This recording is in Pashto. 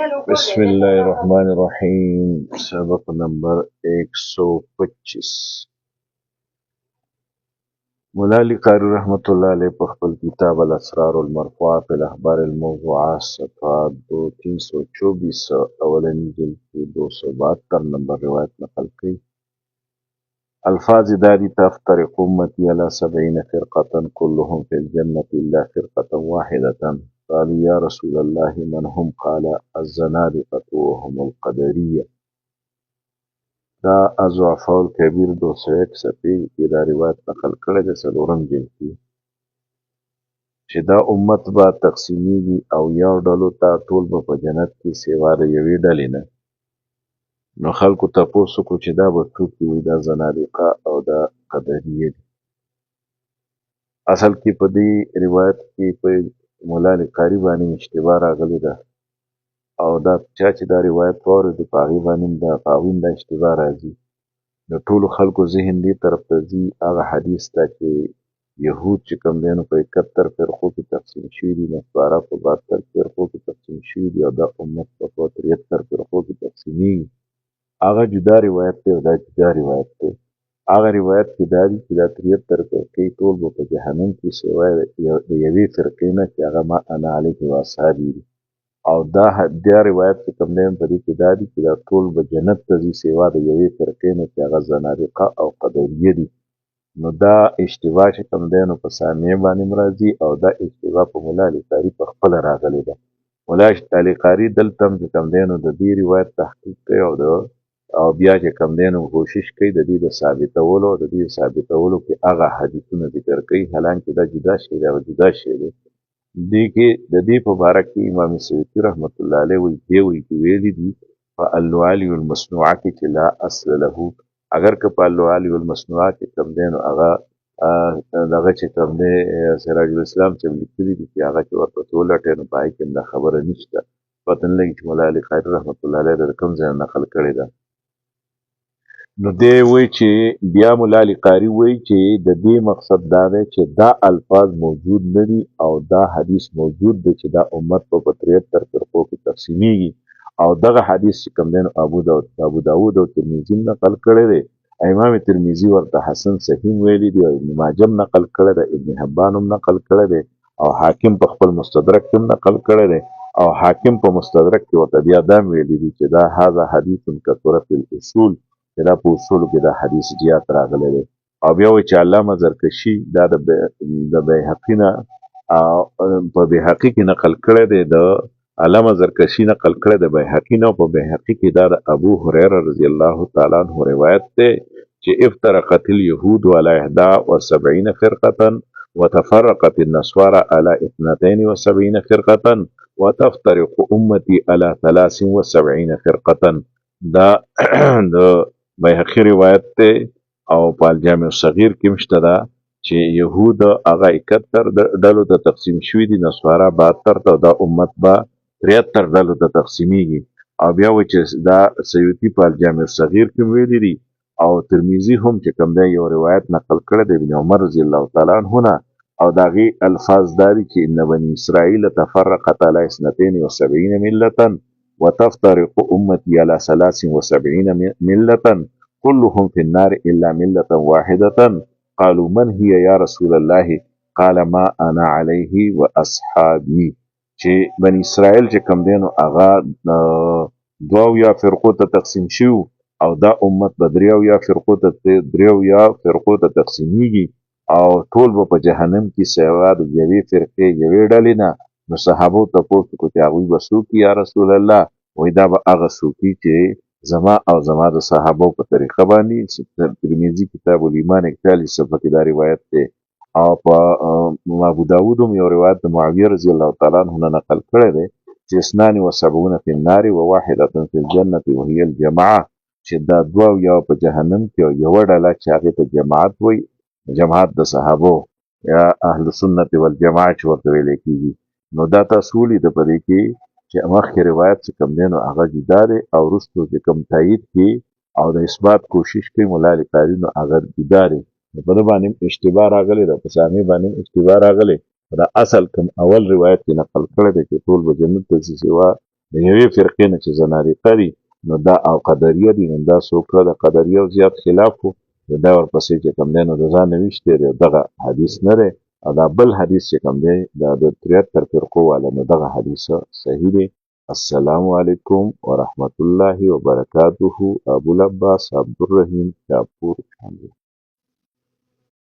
بسم الله الرحمن الرحیم. سبق نمبر 125. مولا علی قاری رحمت الله علیه په خپل کتاب الاسرار المرفوعه فی الاخبار الموضوعه صفحه 324 اولنی جلد کی 272 نمبر روایت نقل کړي. الفاظ داری تفترق امتی على 70 فرقة كلهم في الجنة الا فرقة واحدة. قالوا يا رسول الله من هم؟ قال الزنادقة وهم القدرية. دا اضعفاء الکبیر 201 صفحې کې دا روایت نقل کړی دی، څلورم جلد کې، چې دا امت به تقسیمیږي او یو ډلو ته ټول به په جنت کې سیوا د یوې ډلې نه. نو خلکو تپوس وکړو چې دا به څوک وي؟ دا زنادقه او دا قدریه دي. اصل کې په دې روایت کې په مولا علی قاري باندې اشتباه راغلې ده، او دا چا چې دا روایت واورېدو په هغې باندې په هغوی دا اشتباه راځي. د ټولو خلکو ذهن دې طرف ته ځي هغه حدیث ته چې یهود چې کوم دی نو په 71 فرقو کې تقسیم شوي دي، نصارا په 72 فرقو کې تقسیم شوي دي، او دا امت په 73 فرقو کې تقسیمیږي. هغه جدا روایت دی او دا جدا روایت دی. هغه روایت کې دا دي چې دا 73 فرقې ټول به په جهنم کې سوای د یوې فرقې نه چې هغه ما انا علیه و اصحابي دي. او دا روایت چې کوم دی په دې کې دا دي چې دا ټول به جنت ته ځي سوا د یوې فرقې نه چې هغه زنادقه او قدریه دي. نو دا اشتباه چې کوم دی نو په سامعه باندې هم راځي، او دا اشتباه په مولا علی قاري په خپله راغلې ده. مولا علی قاري دلته هم چې کوم دی نو د دې روایت تحقیق کوي او بیا چې کوم دی نو کوشش کوي د دې د ثابتولو کې هغه حدیثونه ذکر کوي، حالانکه دا جدا شی دی او جدا شی دی. دې کې د دې په باره کې امام سیوطي رحمت الله علیه ویلي دي په اللعالی المصنوعه کې چې لا اصل له. اگر که په اللعالی المصنوعه کې کوم دی نو هغه دغه چې کوم دی سراج الاسلام چې لیکلي دي چې هغه چې ورپسې ولټوې نو په هغې کې هم دا خبره نشته. پته نه لګي چې مولا علی قاري رحمت الله علیه د کوم ځای نقل کړې ده. نو دی وایي چې بیا مولا علی قاري وایي چې د دې مقصد دا دی چې دا الفاظ موجود نه دي او دا حدیث موجود دی چې دا امت په 73 فرقو کې تقسیمیږي. او دغه حدیث چې کوم دی نو ابو داود او ترمذي نقل کړی دی. امام ترمذي ورته حسن صحیح ویلي دی، او ابن ماجه نقل کړی دی، ابن حبان هم نقل کړی دی، او حاکم په خپل مستدرک کې نقل کړی دی. او حاکم په مستدرک کې ورته بیا دا ویلي دي چې دا هذا حدیث کثر فی الاصول، چې دا په اصولو کې دا حدیث زیات راغلی دی. او بیا وایي چې علامه زرکشي دا د بیهقي نه په بیهقي کې نقل کړی دی، د علامه زرکشي نقل کړی د بیهقي نه، او په بیهقي کې دا د ابو هریره رضی الله تعالی عنه روایت دی چې افترقت اليهود على 71 فرقة وتفرقت النصارى على 72 فرقة وتفترق امتي على 73 فرقة. دا د بیهقي روایت دی، او په الجامع الصغیر کې مشته ده چې یهود هغه 71 ډلو ته تقسیم شوي دي، نصارا 72 ته، دا امت به 73 ډلو ته تقسیمیږي. او بیا وایي چې دا سیوطي په الجامع الصغیر کې ویلي دي، او ترمذي هم چې کوم دی یو روایت نقل کړی دی ابن عمر رضی الله تعالی عنه نه، او د هغې الفاظ دا دي چې ان بني اسرائیل تفرقت على 72 ملة وتفترق امتي على 73 ملة كلهم في النار الا ملة واحدة. قالوا من هي يا رسول الله؟ قال ما انا عليه واصحابي. چې بني اسرائیل چې کوم دی نو هغه 72 فرقو ته تقسیم شو، او دا امت به 73 فرقو ته تقسیمیږي، او ټول به په جهنم کې سوا د یوې فرقې یوې ډلې نه. نو صحابو تپوس وکړو چې هغوی به څوک یا رسول الله؟ وایي دا به هغه څوک چې زما او زما د صحابو په طریقه باندې. ترمذي کتاب الایمان 41 صفحه کې دا روایت دی. او په ابو داود هم یو روایت د معاویه رضی الله تعالی عنه نقل کړی دی چې 72 فی النار وواحده فی الجنه وهي الجماعه، چې دا 72 په جهنم کې او یوه ډله چې هغې ته جماعت وایي، جماعت د صحابو یا اهل سنت والجماعه چې ورته ویلی کېږي. نو دا تاسو ولیده په دې کې چې مخکې روایت چې کوم دی نو هغه جدا دی، او وروستو چې کوم تایید کې او د اثبات کوشش کوي مولا علی قاري نو هغه جدا دی. نو په ده باندې اشتباه راغلی ده، په سامع باندې اشتباه راغلی. دا اصل کوم اول روایت کې نقل کړی دی چې ټول به جنت ته ځي سوا د یوې فرقې نه چې زنادقه دي نو دا او قدریه دي، نو دا څوک کړه د قدریه زیات خلاف و، نو دا ورپسې چې کوم دی نو د ځان نه ویشتې دی، دغه حدیث نه دی. او دا بل حدیث چې کوم دی دا د 73 فرقو والا، نو دغه حدیث صحیح دی. السلام علیکم ورحمت الله وبرکاته. ابوالعباس عبدالرحیم شاپور.